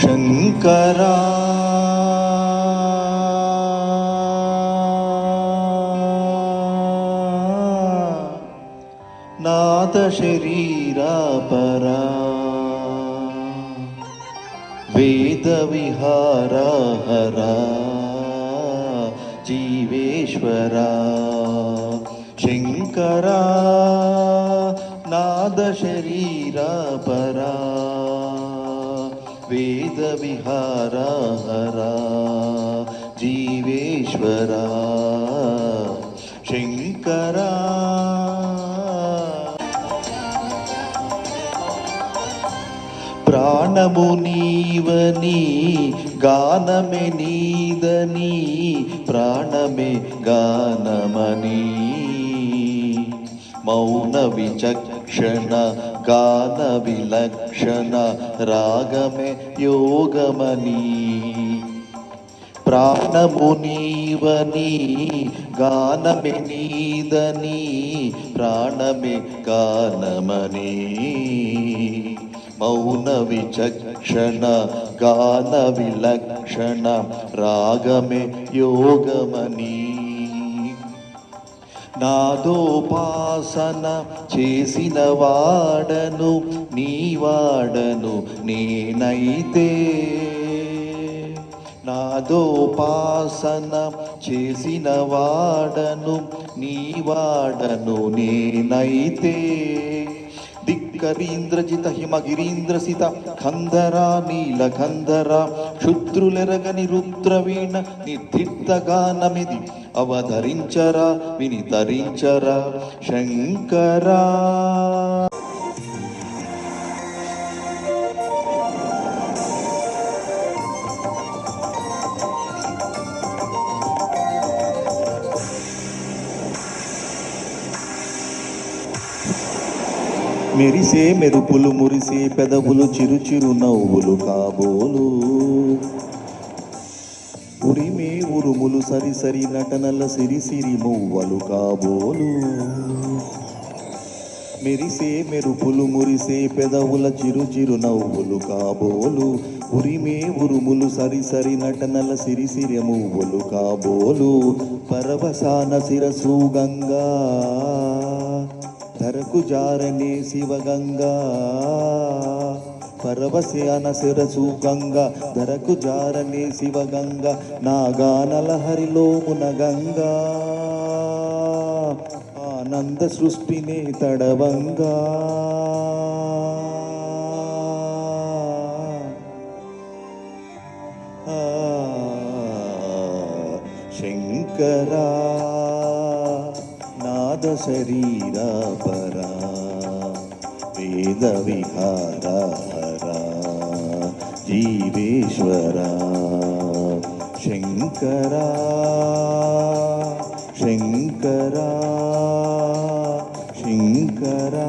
శంకరా నాథ శరీరా పరా వేద విహారా హరా జీవేశ్వరా శంకరా నాద శరీరా పరా వేద విహారా హరా జీవేశ్వరా శంకరా ప్రాణము నీవని గానమే నీదని ప్రాణమే గానమని మౌన విచక్షణ గాన విలక్షణ రాగమే యోగమని ప్రాణము నీవని గానమే నీదని ప్రాణమే గానమని మౌన విచక్షణ గాన విలక్షణ రాగమే యోగమని నాదోపాసన చేసిన వాడను నీవాడను నేనైతే నాదోపాసన చేసిన వాడను నీవాడను నేనైతే ధిక్కరీంద్రజిత హిమగిరీంద్రసిత ఖంధరా నీలఖంధరా క్షుద్రులెరగని రుద్రవీణ నిర్ధిత్తగానమిది అవధరించరా వినితరించరా శంకరా మెరిసే మెరుపులు మురిసే పెదవులు చిరుచిరు నవ్వులు కాబోలు ఉరిమే ఉరుములు సరిసరి నటనల సిరిసిరి మువ్వలు కాబోలు మెరిసే మెరుపులు మురిసే పెదవుల చిరుచిరు నవ్వులు కాబోలు ఉరిమే ఉరుములు సరిసరి నటనల సిరిసిరి మువ్వులు కాబోలు పరవశాన శిరసు గంగా ధరకు జారనే శివగంగా పరవశ్యాన శిరసు గంగా ధరకు జారనే శివగంగా నాగానల హరిలోమున గంగా ఆనంద సృష్టినే తడవంగా శంకరా నాద శరీరా పరా వేద విహారా హరా జీవేశ్వరా శంకరా శంకరా శంకరా